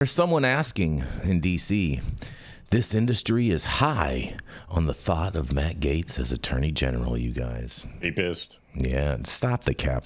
There's someone asking in D.C., this industry is high on the thought of Matt Gaetz as Attorney General, you guys. Be pissed. Yeah, stop the cap.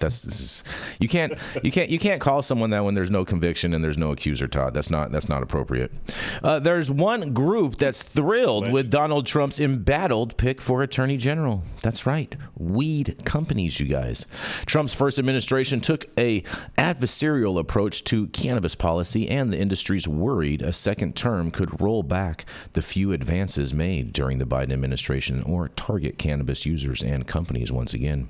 You can't call someone that when there's no conviction and there's no accuser, Todd. That's not appropriate. There's one group that's thrilled with Donald Trump's embattled pick for Attorney General. That's right, weed companies, you guys. Trump's first administration took a adversarial approach to cannabis policy, and the industry's worried a second term could roll back the few advances made during the Biden administration or target cannabis users and companies once again.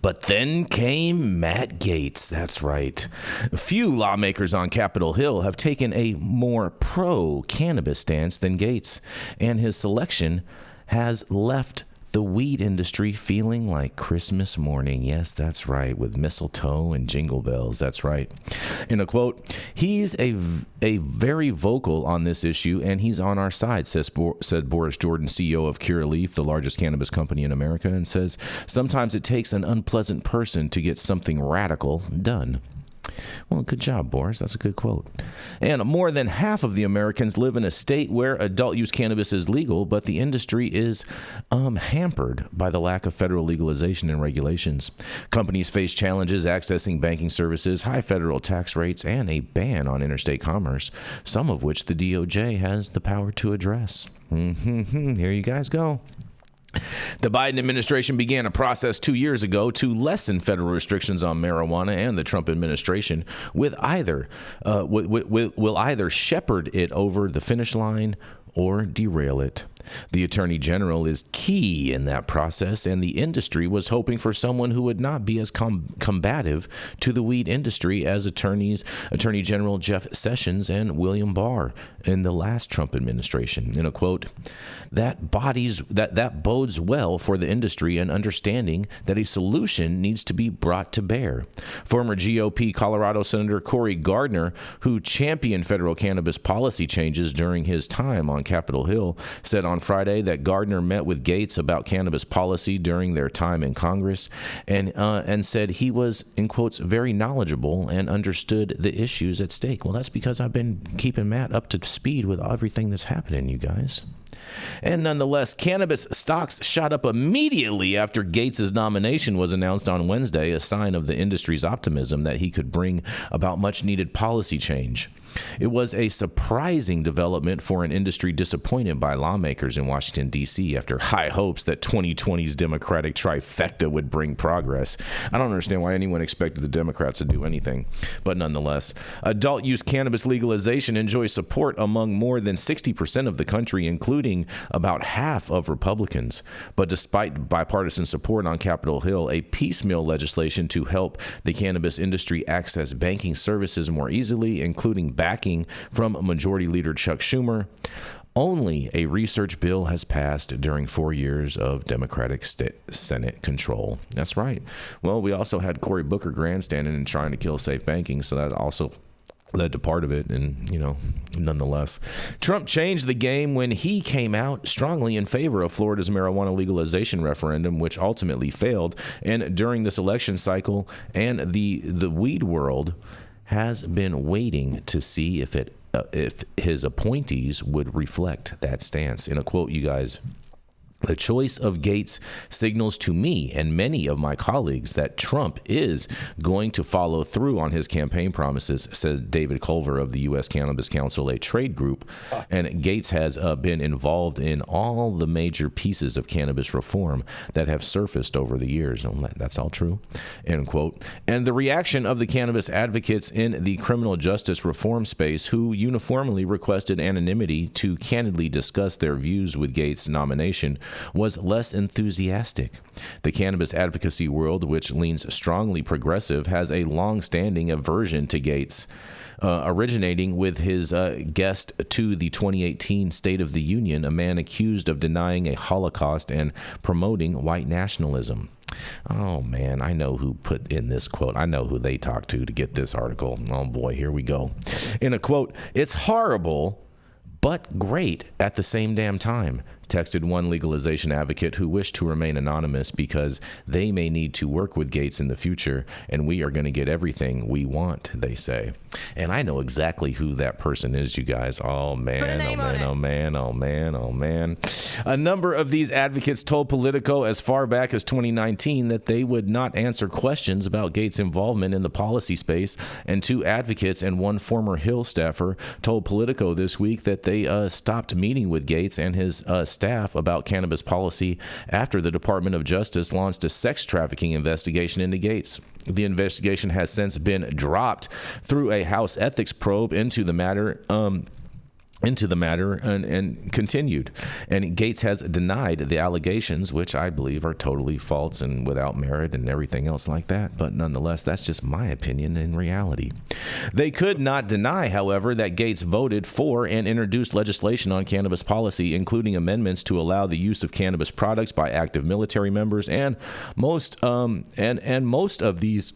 But then came Matt Gaetz. That's right. A few lawmakers on Capitol Hill have taken a more pro-cannabis stance than Gaetz, and his selection has left the weed industry feeling like Christmas morning. Yes, that's right, with mistletoe and jingle bells. That's right. In a quote, he's a very vocal on this issue, and he's on our side, said Boris Jordan, CEO of Curaleaf, the largest cannabis company in America, and says sometimes it takes an unpleasant person to get something radical done. Well, good job, Boris. That's a good quote. And more than half of the Americans live in a state where adult use cannabis is legal, but the industry is hampered by the lack of federal legalization and regulations. Companies face challenges accessing banking services, high federal tax rates, and a ban on interstate commerce, some of which the DOJ has the power to address. Here you guys go. The Biden administration began a process 2 years ago to lessen federal restrictions on marijuana, and the Trump administration will either shepherd it over the finish line or derail it. The Attorney General is key in that process, and the industry was hoping for someone who would not be as combative to the weed industry as Attorney General Jeff Sessions and William Barr in the last Trump administration. In a quote, that bodes well for the industry and understanding that a solution needs to be brought to bear. Former GOP Colorado Senator Cory Gardner, who championed federal cannabis policy changes during his time on Capitol Hill, said on Friday that Gardner met with Gaetz about cannabis policy during their time in Congress, and said he was, in quotes, very knowledgeable and understood the issues at stake. Well, that's because I've been keeping Matt up to speed with everything that's happening, you guys. And nonetheless, cannabis stocks shot up immediately after Gaetz' nomination was announced on Wednesday, a sign of the industry's optimism that he could bring about much-needed policy change. It was a surprising development for an industry disappointed by lawmakers in Washington, D.C. after high hopes that 2020's Democratic trifecta would bring progress. I don't understand why anyone expected the Democrats to do anything. But nonetheless, adult use cannabis legalization enjoys support among more than 60% of the country, including about half of Republicans. But despite bipartisan support on Capitol Hill, a piecemeal legislation to help the cannabis industry access banking services more easily, including backing from Majority Leader Chuck Schumer, only a research bill has passed during 4 years of Democratic Senate control. That's right. Well, we also had Cory Booker grandstanding and trying to kill safe banking, so that also led to part of it. And, nonetheless, Trump changed the game when he came out strongly in favor of Florida's marijuana legalization referendum, which ultimately failed. And during this election cycle, and the weed world has been waiting to see if his appointees would reflect that stance. In a quote, you guys, the choice of Gaetz signals to me and many of my colleagues that Trump is going to follow through on his campaign promises, said David Culver of the U.S. Cannabis Council, a trade group. And Gaetz has been involved in all the major pieces of cannabis reform that have surfaced over the years. And that's all true, end quote. And the reaction of the cannabis advocates in the criminal justice reform space, who uniformly requested anonymity to candidly discuss their views with Gaetz' nomination, was less enthusiastic. The cannabis advocacy world, which leans strongly progressive, has a long-standing aversion to Gaetz, originating with his guest to the 2018 State of the Union, a man accused of denying a Holocaust and promoting white nationalism. Oh, man, I know who put in this quote. I know who they talked to get this article. Oh, boy, here we go. In a quote, "It's horrible, but great at the same damn time. texted one legalization advocate who wished to remain anonymous because they may need to work with Gaetz in the future, and we are going to get everything we want, they say. And I know exactly who that person is, you guys. Oh, man, oh, man, oh, man, oh, man, oh, man. A number of these advocates told Politico as far back as 2019 that they would not answer questions about Gaetz' involvement in the policy space, and two advocates and one former Hill staffer told Politico this week that they stopped meeting with Gaetz and his staff about cannabis policy after the Department of Justice launched a sex trafficking investigation into Gaetz. The investigation has since been dropped through a House ethics probe into the matter and continued. And Gaetz has denied the allegations, which I believe are totally false and without merit and everything else like that. But nonetheless, that's just my opinion in reality. They could not deny, however, that Gaetz voted for and introduced legislation on cannabis policy, including amendments to allow the use of cannabis products by active military members, and most of these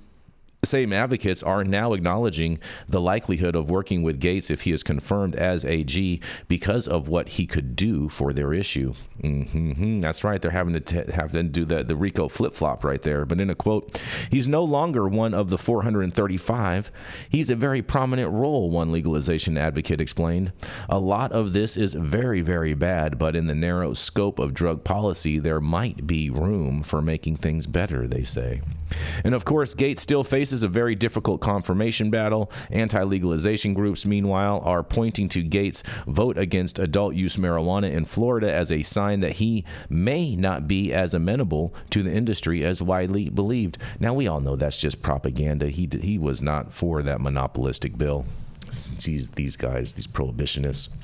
same advocates are now acknowledging the likelihood of working with Gaetz if he is confirmed as AG because of what he could do for their issue. That's right. They're having to do the Rico flip-flop right there. But in a quote, he's no longer one of the 435. He's a very prominent role, one legalization advocate explained. A lot of this is very, very bad, but in the narrow scope of drug policy, there might be room for making things better, they say. And of course, Gaetz still faces a very difficult confirmation battle. Anti-legalization groups, meanwhile, are pointing to Gaetz' vote against adult use marijuana in Florida as a sign that he may not be as amenable to the industry as widely believed. Now, we all know that's just propaganda. He was not for that monopolistic bill. Geez, these guys, these prohibitionists.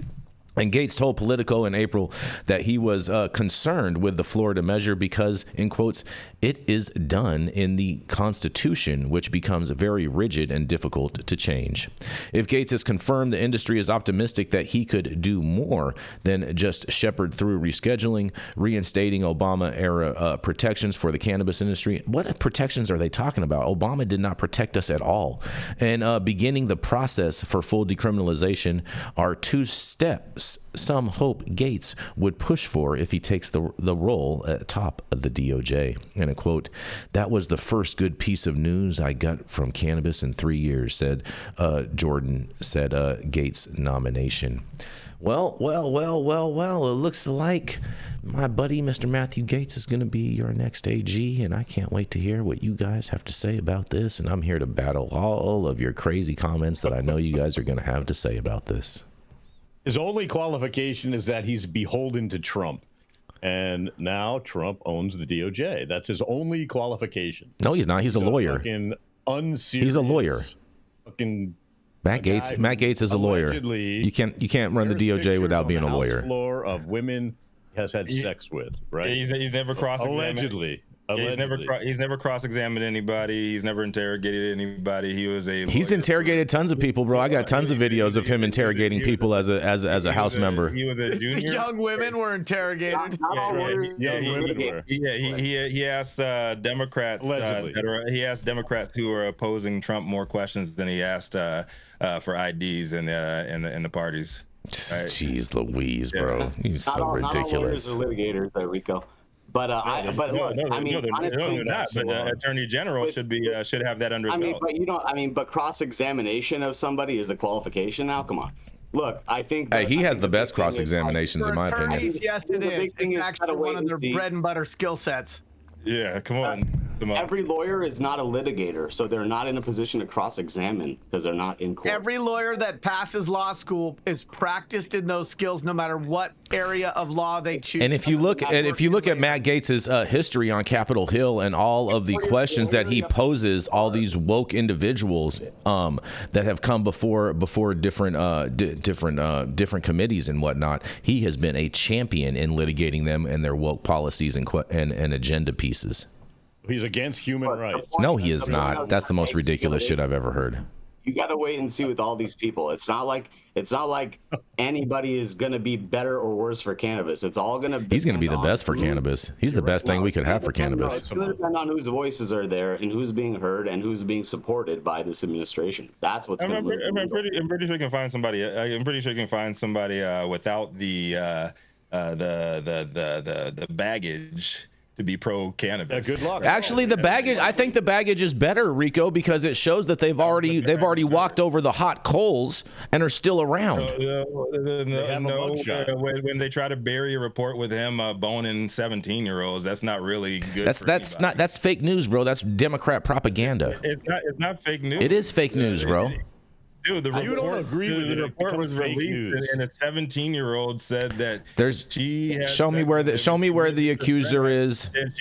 And Gaetz told Politico in April that he was concerned with the Florida measure because, in quotes, it is done in the Constitution, which becomes very rigid and difficult to change. If Gaetz is confirmed, the industry is optimistic that he could do more than just shepherd through rescheduling, reinstating Obama-era protections for the cannabis industry. What protections are they talking about? Obama did not protect us at all. And beginning the process for full decriminalization are two steps some hope Gaetz would push for if he takes the role at top of the DOJ. And a quote, "That was the first good piece of news I got from cannabis in 3 years," said Jordan, said Gaetz' nomination. Well, it looks like my buddy, Mr. Matthew Gaetz, is going to be your next AG, and I can't wait to hear what you guys have to say about this, and I'm here to battle all of your crazy comments that I know you guys are going to have to say about this. His only qualification is that he's beholden to Trump. And now Trump owns the DOJ. That's his only qualification. No, he's not. He's a lawyer. Fucking unserious. He's a lawyer. Fucking Matt Gaetz is a lawyer. You can't run the DOJ without being a lawyer. Floor of women he has had sex with, right? He's never cross-examined. Allegedly. He's never cross-examined anybody. He's never interrogated anybody. He's interrogated tons of people, bro. I got tons of videos of him interrogating people as a House member. He was a junior. Young women were interrogated. He asked Democrats. He asked Democrats who are opposing Trump more questions than he asked for IDs in the parties. Right? Jeez Louise, bro. You're so ridiculous. Not all litigators, there we go. But they're not. But the Attorney General should have that under his belt. But cross-examination of somebody is a qualification now. Come on. Look, I think he has the best cross-examinations in my opinion. Yes, it is. It's actually one of their bread and butter skill sets. Yeah, come on. Every lawyer is not a litigator, so they're not in a position to cross-examine because they're not in court. Every lawyer that passes law school is practiced in those skills, no matter what area of law they choose. And if you look at Matt Gaetz' history on Capitol Hill and all of the questions that he poses, all these woke individuals that have come before different committees and whatnot, he has been a champion in litigating them and their woke policies and agenda pieces. He's against human rights. No, he is not. That's the most ridiculous shit I've ever heard. You got to wait and see with all these people. It's not like anybody is going to be better or worse for cannabis. It's all going to. He's going to be the best for cannabis. He's the best thing we could have for cannabis. It's going to depend on whose voices are there and who's being heard and who's being supported by this administration. That's what's going to. I'm pretty sure you can find somebody. I'm pretty sure you can find somebody without the the baggage to be pro cannabis. Good luck. Actually, the baggage. I think the baggage is better, Rico, because it shows that they've already walked over the hot coals and are still around. When they try to bury a report with him boning 17-year-olds, that's not really good. That's fake news, bro. That's Democrat propaganda. It's not fake news. It is fake news, bro. Dude, the report was released, and a 17-year-old said that she had show me where the accuser is. And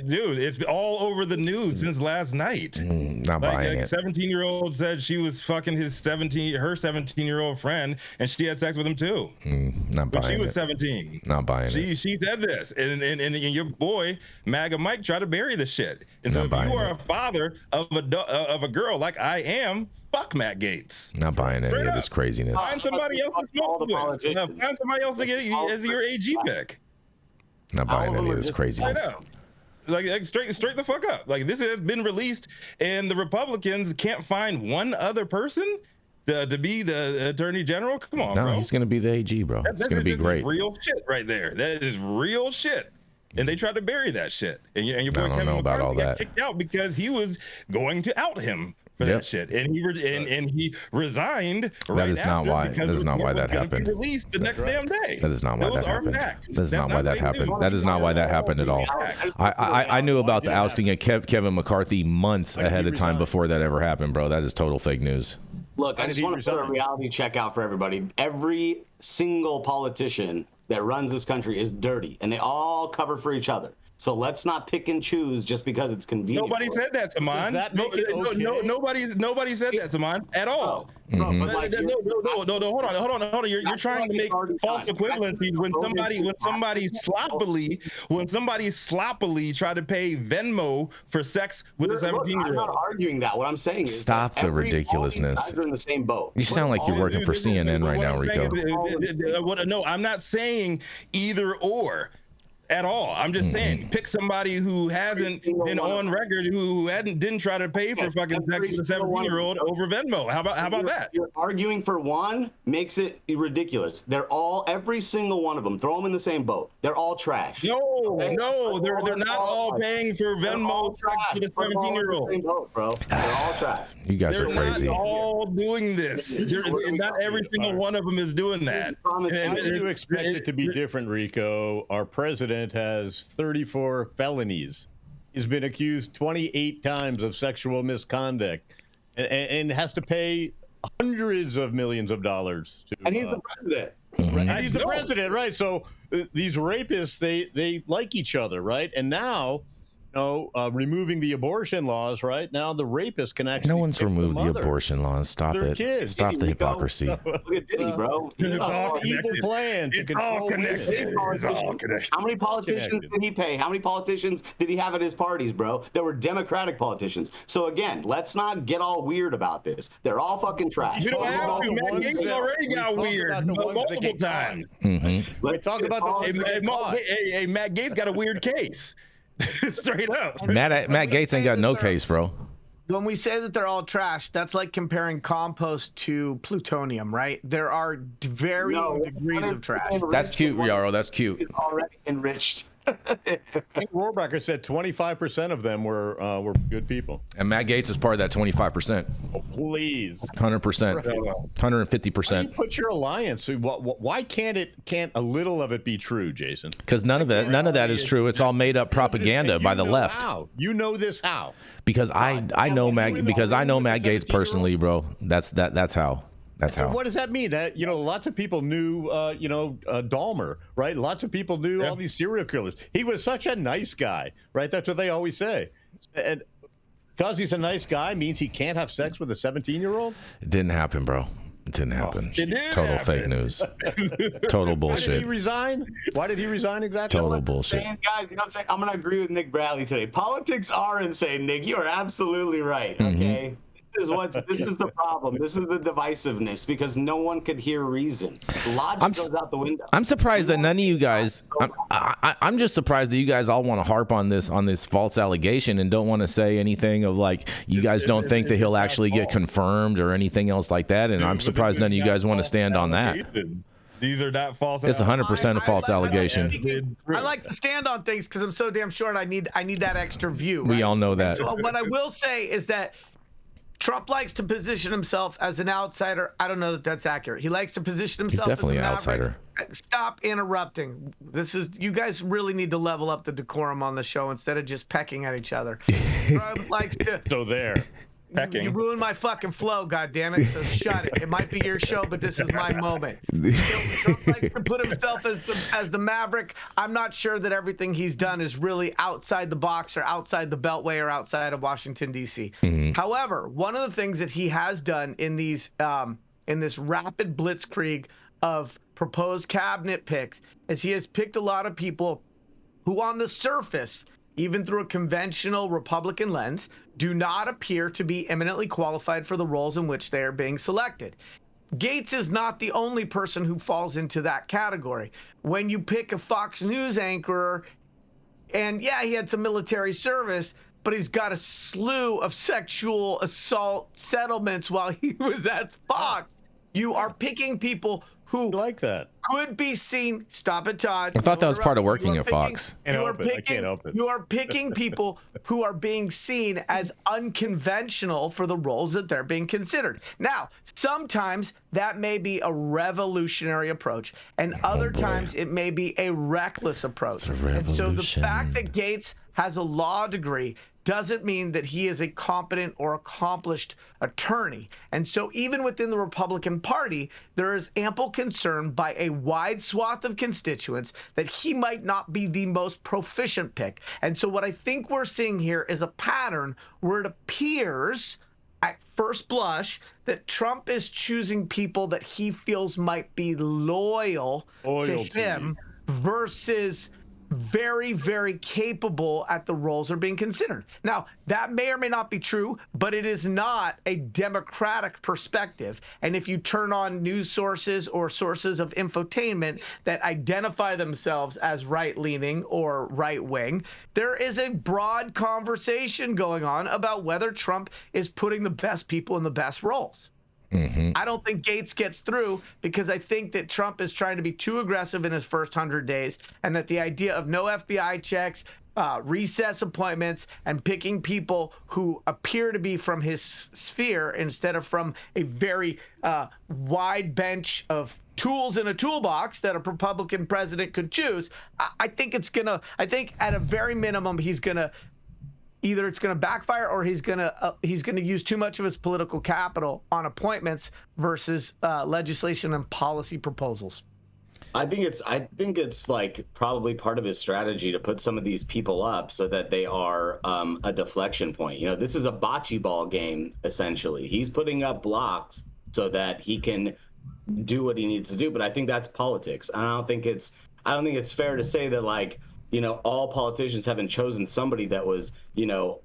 dude, it's all over the news since last night. Not buying it. 17-year-old said she was fucking her 17-year-old friend, and she had sex with him too. Not buying it. She was 17. Not buying it. She said this, and your boy MAGA Mike tried to bury the shit. And so if you are a father of a girl like I am, fuck Matt Gaetz. Not buying any of this craziness. Find somebody else to smoke with. Find somebody else to get as your AG pick. Not buying any of this craziness. Like straight the fuck up. Like, this has been released, and the Republicans can't find one other person to be the Attorney General. Come on, bro. He's gonna be the AG, bro. It's gonna be great. Real shit right there. That is real shit. And they tried to bury that shit. And your boy Kevin McCarthy got kicked out because he was going to out him for that shit, and he resigned. That is not why. That is not why that happened. Released the next damn day. That is not why that happened. That is not why that happened. That is not why that happened at all. I knew about the ousting of Kevin McCarthy months ahead of time before that ever happened, bro. That is total fake news. Look, I just want to put a reality check out for everybody. Every single politician that runs this country is dirty, and they all cover for each other. So let's not pick and choose just because it's convenient. Nobody said that, Saman. Nobody said that, Saman, at all. No, hold on. You're trying to make false equivalencies when somebody sloppily tried to pay Venmo for sex with a 17-year-old. I'm not arguing that. What I'm saying is stop the ridiculousness. All these guys are in the same boat. You sound like you're working for CNN right now, Rico. No, I'm not saying either or at all. I'm just saying, pick somebody who hasn't been on record, who didn't try to pay for fucking sex with a 17-year-old over Venmo. How about that? You're arguing for one makes it ridiculous. They're all, every single one of them, throw them in the same boat. They're all trash. No, they're not all paying for Venmo with a 17-year-old. Bro, they're all trash. You guys are crazy. They're not all doing this. Not every single one of them is doing that. How do you expect it to be different, Rico? Our president has 34 felonies. He's been accused 28 times of sexual misconduct and has to pay hundreds of millions of dollars to. And he's the president. Right? He's the president, right? So these rapists, they like each other, right? And now, removing the abortion laws, right? Now the rapist can actually. No one's removed the abortion laws. Stop it. Kids. Stop the hypocrisy. Look at Diddy, bro. It's all evil plan to control women. How many politicians did he pay? How many politicians did he have at his parties, bro? There were Democratic politicians. So again, let's not get all weird about this. They're all fucking trash. You don't have to. Matt Gaetz already got weird multiple times. We talk about the Matt Gaetz got a weird case. Straight up. Matt Gaetz ain't got no case, bro. When we say that they're all trash, that's like comparing compost to plutonium, right? There are varying degrees of trash. That's cute, Yarrow. That's cute. It's already enriched. King Rohrabacher said 25% of them were good people. And Matt Gaetz is part of that 25%. Oh, please. 100%. 150%. Put your alliance. Why can't a little of it be true, Jason? Because none of that is true. It's all made up propaganda by the left. How? You know this how? Because I know Matt Gaetz personally, bro. That's how. That's how. What does that mean? That lots of people knew Dahmer, right? Lots of people knew all these serial killers. He was such a nice guy, right? That's what they always say. And because he's a nice guy means he can't have sex with a 17-year-old? It didn't happen, bro. It didn't happen. It's total fake news. Total bullshit. Why did he resign? Why did he resign exactly? Total bullshit. Guys, I'm going to agree with Nick Bradley today. Politics are insane, Nick. You are absolutely right, okay? This is the problem. This is the divisiveness because no one could hear reason. Logic goes out the window. I'm surprised that none of you guys. I'm just surprised that you guys all want to harp on this false allegation and don't want to say anything of like you guys don't think that he'll actually get confirmed or anything else like that. And I'm surprised none of you guys want to stand on that. These are not false. It's 100% a false allegation. I like to stand on things because I'm so damn short. I need that extra view. We all know that. So what I will say is that Trump likes to position himself as an outsider. I don't know that that's accurate. He likes to position himself. He's definitely as an outsider. Stop interrupting. You guys really need to level up the decorum on the show instead of just pecking at each other. Trump likes to. So there. You ruined my fucking flow, goddammit. So shut it. It might be your show, but this is my moment. Trump likes to put himself as the maverick. I'm not sure that everything he's done is really outside the box or outside the Beltway or outside of Washington, D.C. Mm-hmm. However, one of the things that he has done in these in this rapid blitzkrieg of proposed cabinet picks is he has picked a lot of people who on the surface, even through a conventional Republican lens, do not appear to be eminently qualified for the roles in which they are being selected. Gaetz is not the only person who falls into that category. When you pick a Fox News anchor, and yeah, he had some military service, but he's got a slew of sexual assault settlements while he was at Fox. You are picking people who like that could be seen. Stop it, Todd. I thought that was part of working at Fox. I can't help it. You are picking people who are being seen as unconventional for the roles that they're being considered. Now, sometimes that may be a revolutionary approach, and other times it may be a reckless approach. And so the fact that Gaetz has a law degree doesn't mean that he is a competent or accomplished attorney. And so even within the Republican Party, there is ample concern by a wide swath of constituents that he might not be the most proficient pick. And so what I think we're seeing here is a pattern where it appears at first blush that Trump is choosing people that he feels might be loyal to him versus very, very capable at the roles are being considered. Now, that may or may not be true, but it is not a Democratic perspective. And if you turn on news sources or sources of infotainment that identify themselves as right-leaning or right-wing, there is a broad conversation going on about whether Trump is putting the best people in the best roles. Mm-hmm. I don't think Gaetz gets through because I think that Trump is trying to be too aggressive in his first 100 days, and that the idea of no FBI checks, recess appointments, and picking people who appear to be from his sphere instead of from a very wide bench of tools in a toolbox that a Republican president could choose. I think at a very minimum, he's going to either it's going to backfire or he's going to use too much of his political capital on appointments versus legislation and policy proposals. I think it's like probably part of his strategy to put some of these people up so that they are a deflection point. You know, this is a bocce ball game essentially. He's putting up blocks so that he can do what he needs to do. But I think that's politics. I don't think it's fair to say that, like, you know, all politicians haven't chosen somebody that was, you know,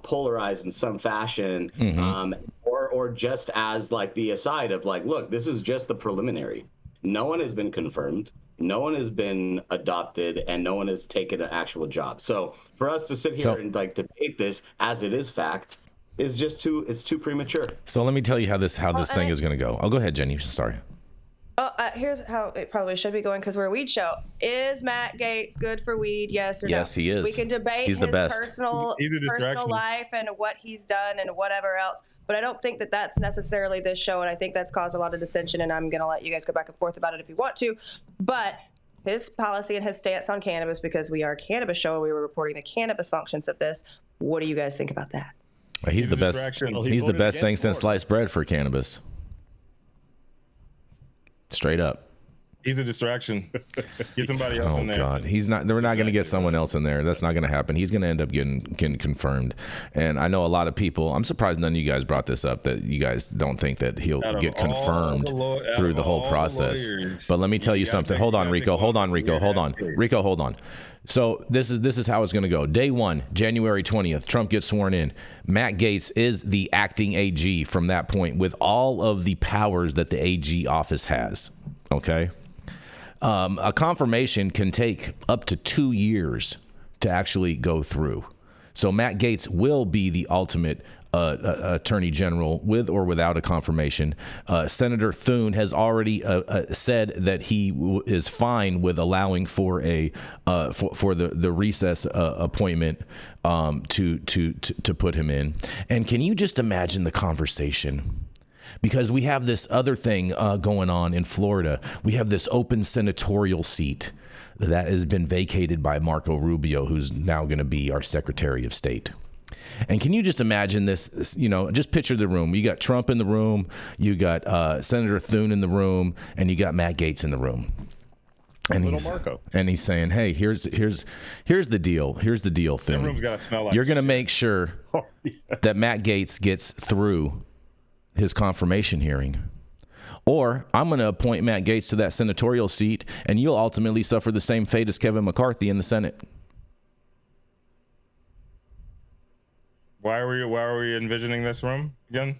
polarized in some fashion, mm-hmm. Or just as like the aside of like, look, this is just the preliminary. No one has been confirmed, no one has been adopted, and no one has taken an actual job. So for us to sit here and like debate this as it is fact is just too premature. So let me tell you how this thing is going to go. I'll go ahead, Jenny. Sorry. Here's how it probably should be going, because we're a weed show. Is Matt Gaetz good for weed? Yes or no? Yes, he is. We can debate his personal life and what he's done and whatever else, but I don't think that that's necessarily this show, and I think that's caused a lot of dissension, and I'm going to let you guys go back and forth about it if you want to. But his policy and his stance on cannabis, because we are a cannabis show and we were reporting the cannabis functions of this, what do you guys think about that? He's the best. He's the best thing since sliced bread for cannabis. Straight up. He's a distraction. Get somebody else in there. Oh God, he's not. We're not going to get someone else in there. That's not going to happen. He's going to end up getting confirmed. And I know a lot of people. I'm surprised none of you guys brought this up. That you guys don't think that he'll get confirmed through the whole process. But let me tell you something. Hold on, Rico. Hold on. So this is how it's going to go. Day 1, January 20th, Trump gets sworn in. Matt Gaetz is the acting AG from that point with all of the powers that the AG office has. Okay. A confirmation can take up to 2 years to actually go through. So Matt Gaetz will be the ultimate attorney general with or without a confirmation. Senator Thune has already said that he is fine with allowing for the recess appointment to put him in. And can you just imagine the conversation? Because we have this other thing going on in Florida. We have this open senatorial seat that has been vacated by Marco Rubio, who's now going to be our Secretary of State. And can you just imagine this, just picture the room. You got Trump in the room, you got Senator Thune in the room, and you got Matt Gaetz in the room. And he's saying, hey, here's the deal. Here's the deal, Thune. That room's gotta smell like You're going to make sure that Matt Gaetz gets through his confirmation hearing. Or I'm going to appoint Matt Gaetz to that senatorial seat, and you'll ultimately suffer the same fate as Kevin McCarthy in the Senate. Why are we envisioning this room again?